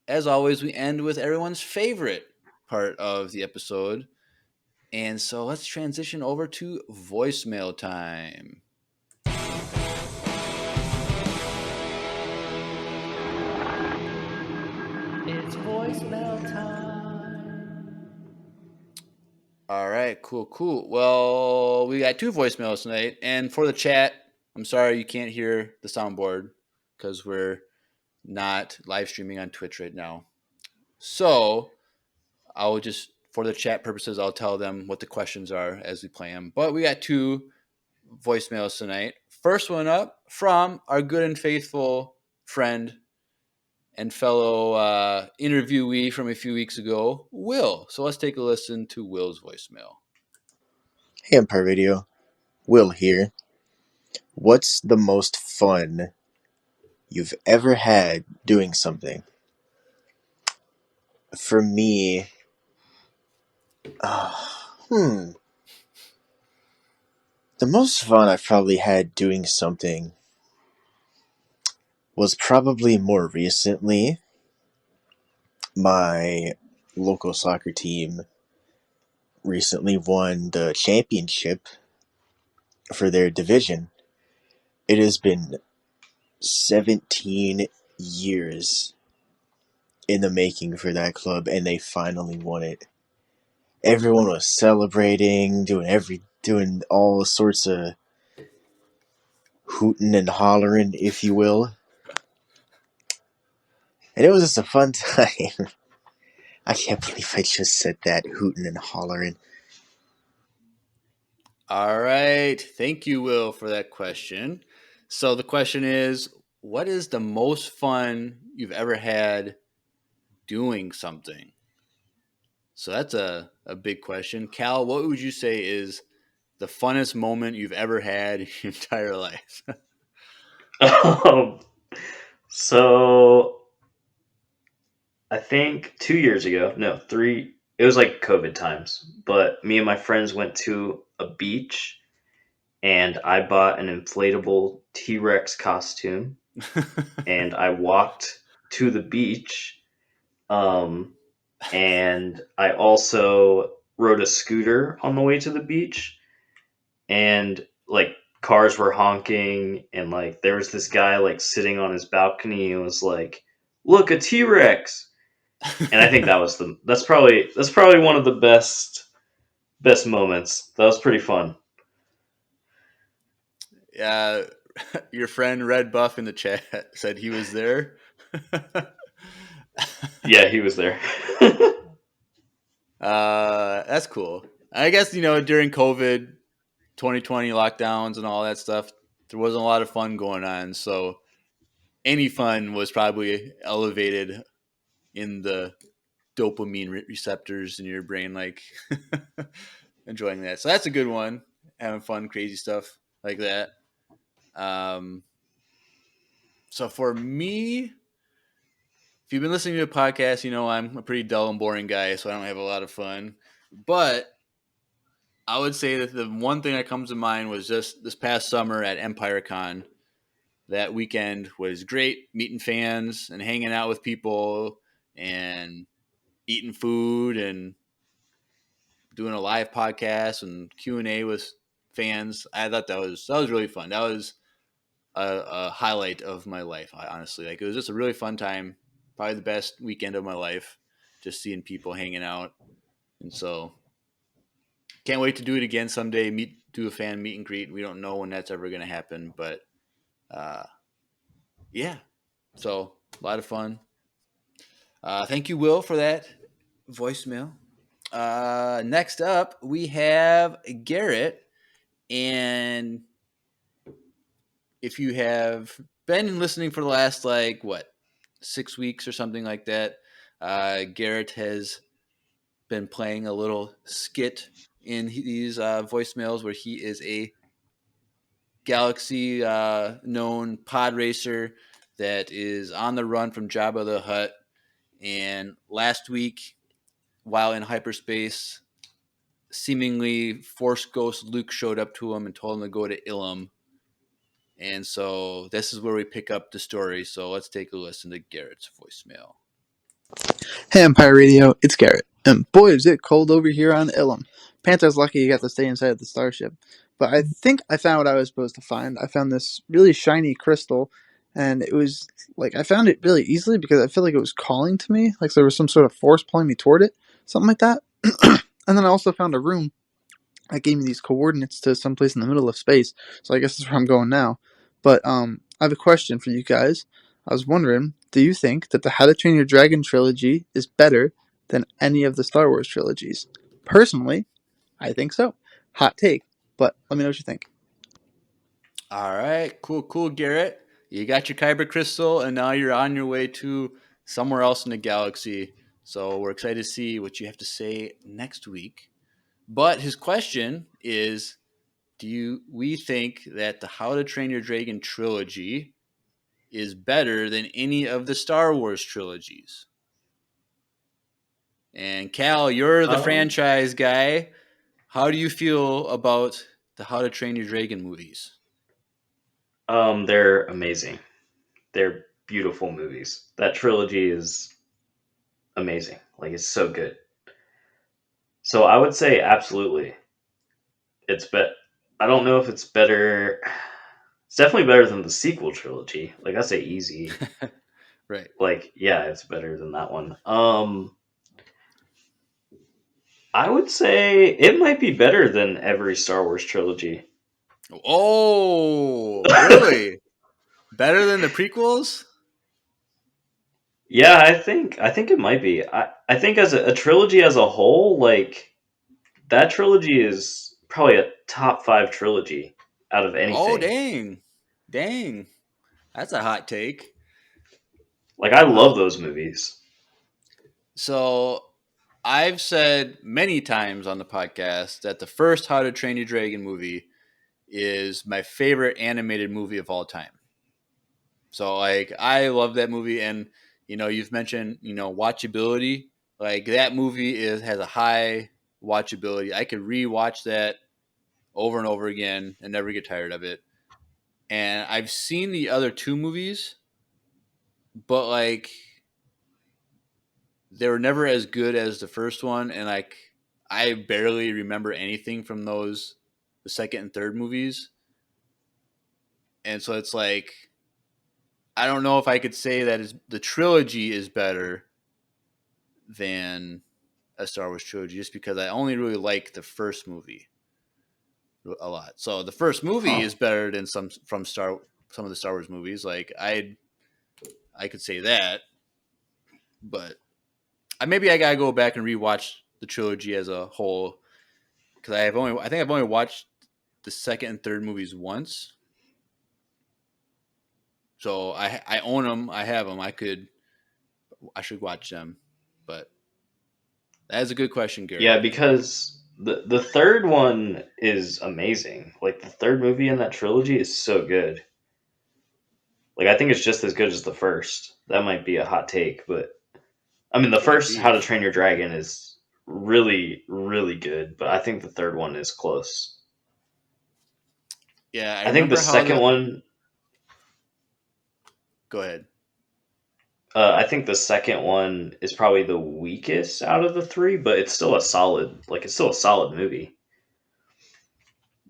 as always, we end with everyone's favorite part of the episode. And so let's transition over to voicemail time. It's voicemail time. All right, cool, cool. Well, we got 2 voicemails tonight. And for the chat, I'm sorry you can't hear the soundboard because we're not live streaming on Twitch right now. So I'll just, for the chat purposes, I'll tell them what the questions are as we play them. But we got 2 voicemails tonight. First one up from our good and faithful friend and fellow interviewee from a few weeks ago, Will. So let's take a listen to Will's voicemail. Hey, Empire Radio. Will here. What's the most fun you've ever had doing something? For me, uh, the most fun I've probably had doing something was probably more recently. My local soccer team recently won the championship for their division. It has been 17 years in the making for that club, and they finally won it. Everyone was celebrating, doing all sorts of hooting and hollering, if you will. And it was just a fun time. I can't believe I just said that, hooting and hollering. All right. Thank you, Will, for that question. So the question is, what is the most fun you've ever had doing something? So that's a big question. Cal, what would you say is the funnest moment you've ever had in your entire life? Um, so I think 2 years ago, no, three, it was like COVID times, but me and my friends went to a beach and I bought an inflatable T Rex costume and I walked to the beach. Um, and I also rode a scooter on the way to the beach, and like cars were honking, and like there was this guy like sitting on his balcony and was like, "Look, a T Rex!" And I think that's probably one of the best moments. That was pretty fun. Yeah, your friend Red Buff in the chat said he was there. Yeah, he was there. That's cool. I guess during COVID, 2020 lockdowns and all that stuff, there wasn't a lot of fun going on. So any fun was probably elevated in the dopamine receptors in your brain, like enjoying that. So that's a good one. Having fun, crazy stuff like that. Um, so for me, if you've been listening to a podcast, you know I'm a pretty dull and boring guy, so I don't have a lot of fun. But I would say that the one thing that comes to mind was just this past summer at EmpireCon. That weekend was great, meeting fans and hanging out with people and eating food and doing a live podcast and Q&A with fans. I thought that was really fun. That was a highlight of my life, honestly. Like, it was just a really fun time, probably the best weekend of my life, just seeing people hanging out. And so can't wait to do it again someday. Do a fan meet and greet. We don't know when that's ever going to happen, but uh, yeah. So a lot of fun. Thank you, Will, for that voicemail. Next up, we have Garrett, and if you have been listening for the last 6 weeks or something like that, Garrett has been playing a little skit in these voicemails where he is a Galaxy known pod racer that is on the run from Jabba the Hutt. And last week, while in hyperspace, seemingly Force Ghost Luke showed up to him and told him to go to Ilum. And so this is where we pick up the story. So let's take a listen to Garrett's voicemail. Hey Empire Radio, it's Garrett. And boy, is it cold over here on Ilum. Panther's lucky he got to stay inside the starship. But I think I found what I was supposed to find. I found this really shiny crystal, and it was I found it really easily because I feel like it was calling to me, like there was some sort of force pulling me toward it, something like that. And then I also found a room that gave me these coordinates to someplace in the middle of space. So I guess that's where I'm going now. But I have a question for you guys. I was wondering, do you think that the How to Train Your Dragon trilogy is better than any of the Star Wars trilogies? Personally, I think so. Hot take, but let me know what you think. All right, cool, Garrett. You got your Kyber crystal, and now you're on your way to somewhere else in the galaxy. So we're excited to see what you have to say next week. But his question is, we think that the How to Train Your Dragon trilogy is better than any of the Star Wars trilogies? And Cal, you're the Um, franchise guy. How do you feel about the How to Train Your Dragon movies? they're amazing. They're beautiful movies. That trilogy is amazing. Like it's so good. So I would say absolutely. It's I don't know if it's better. It's definitely better than the sequel trilogy. Like that's a easy. Right. Like yeah, it's better than that one. I would say it might be better than every Star Wars trilogy. Oh, really? Better than the prequels? Yeah, I think it might be. I think as a trilogy as a whole, like that trilogy is probably a top five trilogy out of Oh, anything. dang, that's a hot take. Like I love Well, those movies. so I've said many times on the podcast that the first How to Train Your Dragon movie is my favorite animated movie of all time. So I love that movie, and you've mentioned watchability. Like that movie has a high watchability. I could rewatch that over and over again and never get tired of it. And I've seen the other two movies, but they were never as good as the first one, and I barely remember anything from the second and third movies. And so it's I don't know if I could say that the trilogy is better than a Star Wars trilogy, just because I only really like the first movie a lot. So the first movie Huh. is better than some of the Star Wars movies. I could say that, but maybe I gotta go back and rewatch the trilogy as a whole, because I think I've only watched the second and third movies once. So I own them. I have them. I should watch them, but that is a good question, Yeah, Garrett. because the third one is amazing. Like the third movie in that trilogy is so good. Like I think it's just as good as the first. That might be a hot take, but I mean the Might first How be. to Train Your Dragon is really really good, but I think the third one is close. Yeah, I I think the remember how second the. one Go ahead. I think the second one is probably the weakest out of the three, but it's still a solid it's still a solid movie.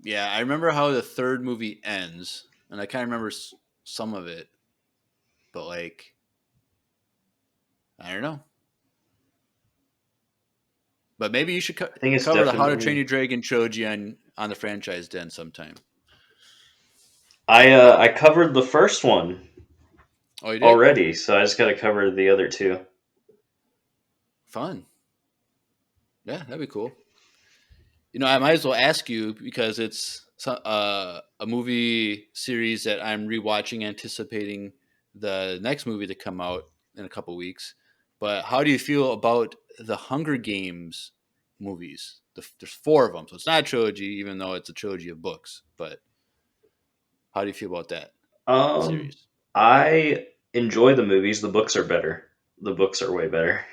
Yeah, I remember how the third movie ends, and I kind of remember some of it, but I don't know. But maybe you should I think it's cover the How to Train definitely. Your Dragon trilogy on the Franchise Den sometime. I covered the first one Oh, you did? already, so I just got to cover the other two. Fun. Yeah, that'd be cool. I might as well ask you because it's a movie series that I'm rewatching, anticipating the next movie to come out in a couple weeks. But how do you feel about the Hunger Games movies? There's four of them, so it's not a trilogy, even though it's a trilogy of books. But how do you feel about that Um, series? I enjoy the movies. The books are better. The books are way better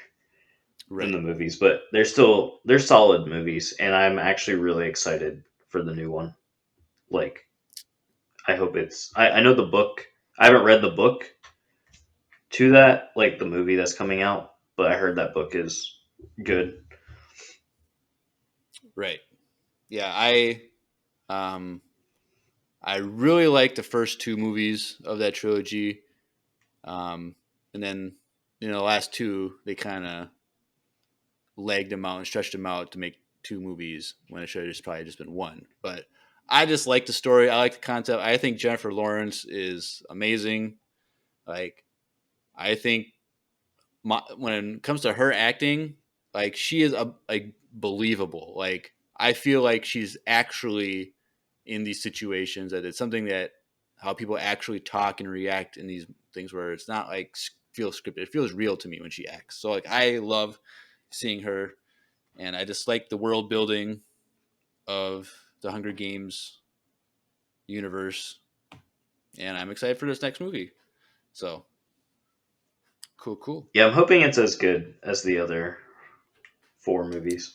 than Right. the movies, but they're solid movies, and I'm actually really excited for the new one. Like, I hope it's. I know the book. I haven't read the book to that, like the movie that's coming out, but I heard that book is good. Right. Yeah, um I really like the first two movies of that trilogy. And then the last two they kind of lagged them out and stretched them out to make two movies when it should have just probably just been one. But I just like the story. I like the concept. I think Jennifer Lawrence is amazing. Like I think when it comes to her acting, like she is like believable. Like I feel like she's actually in these situations that it's something that how people actually talk and react in these things where it's not like feels scripted. It feels real to me when she acts. So like I love seeing her, and I just like the world building of the Hunger Games universe, and I'm excited for this next movie. So cool, cool. Yeah, I'm hoping it's as good as the other four movies.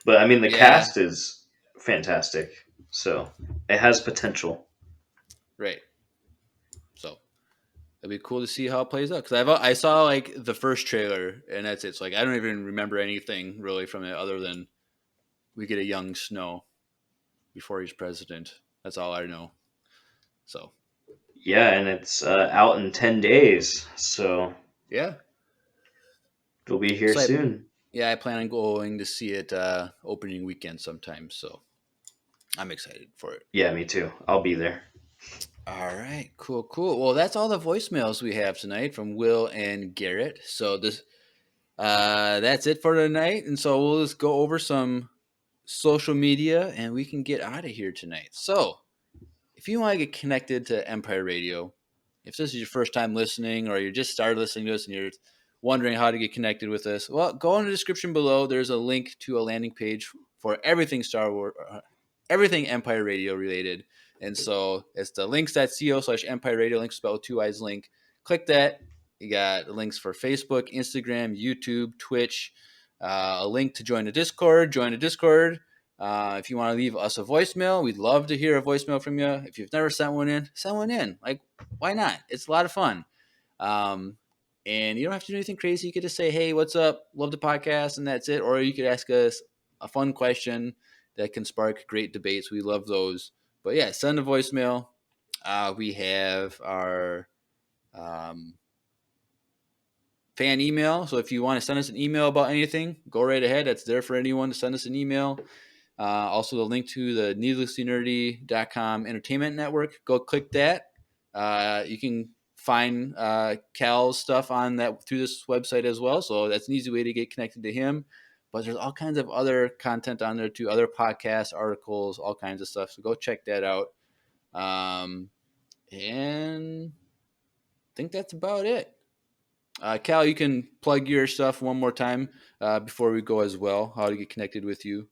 But I mean, the Yeah, cast is fantastic, so it has potential. right. So it'd be cool to see how it plays out because I saw like the first trailer and that's it. So like I don't even remember anything really from it other than we get a young Snow before he's president. That's all I know. So Yeah, and it's out in 10 days, so yeah, it'll be here so soon. I plan on going to see it opening weekend sometime. So I'm excited for it. Yeah, me too. I'll be there. All right, cool, cool. Well, that's all the voicemails we have tonight from Will and Garrett. So that's it for tonight, and so we'll just go over some social media, and we can get out of here tonight. So, if you want to get connected to Empire Radio, if this is your first time listening, or you just started listening to us and you're wondering how to get connected with us, well, go in the description below. There's a link to a landing page for everything Star Wars, everything Empire Radio related. And so it's the links.co/Empire Radio, links spelled with two eyes link. Click that. You got links for Facebook, Instagram, YouTube, Twitch, a link to join the Discord. Join the Discord. If you want to leave us a voicemail, we'd love to hear a voicemail from you. If you've never sent one in, send one in. Like, why not? It's a lot of fun. Um, and you don't have to do anything crazy. You could just say, hey, what's up? Love the podcast, and that's it. Or you could ask us a fun question that can spark great debates. We love those. But yeah, send a voicemail. We have our um, fan email. So if you want to send us an email about anything, go right ahead. That's there for anyone to send us an email. Also, the link to the needlesslynerdy.com entertainment network. Go click that. You can find Cal's stuff on that through this website as well. So that's an easy way to get connected to him. But there's all kinds of other content on there too, other podcasts, articles, all kinds of stuff. So go check that out. And I think that's about it. Cal, you can plug your stuff one more time before we go as well. How to get connected with you.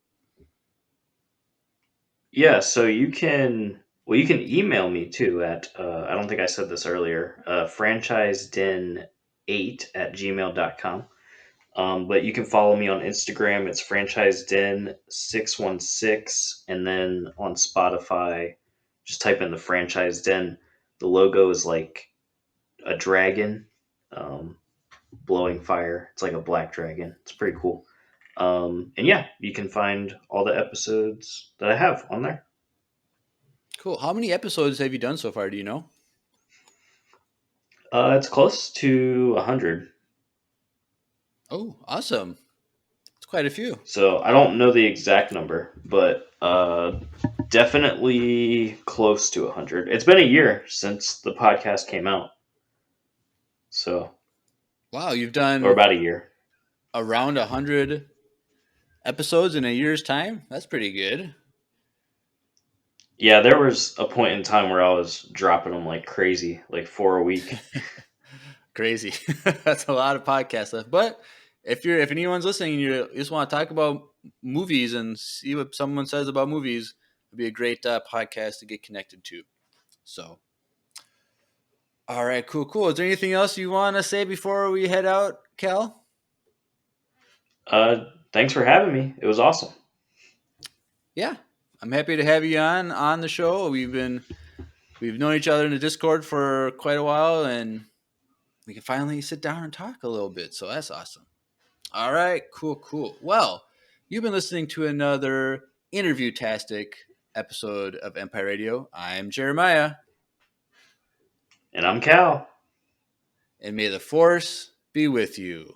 Yeah, so you can email me too at I don't think I said this earlier, franchiseden8 at gmail.com. But you can follow me on Instagram. It's franchiseden616, and then on Spotify, just type in the franchise den. The logo is like a dragon, um, blowing fire. It's like a black dragon. It's pretty cool. And yeah, you can find all the episodes that I have on there. Cool. How many episodes have you done so far? Do you know? It's close to 100. Oh, awesome. It's quite a few. So I don't know the exact number, but definitely close to 100. It's been a year since the podcast came out, so Wow, you've or done about a year. around 100 episodes in a year's time. That's pretty good. Yeah, there was a point in time where I was dropping them like crazy, like 4 a week. Crazy. That's a lot of podcast stuff. But if anyone's listening and you just want to talk about movies and see what someone says about movies, it'd be a great podcast to get connected to. So, all right, cool. Is there anything else you want to say before we head out, Cal? Thanks for having me. It was awesome. Yeah, I'm happy to have you on the show. We've known each other in the Discord for quite a while, and we can finally sit down and talk a little bit. So that's awesome. All right, cool. Well, you've been listening to another interview-tastic episode of Empire Radio. I'm Jeremiah, And I'm Cal. and may the Force be with you.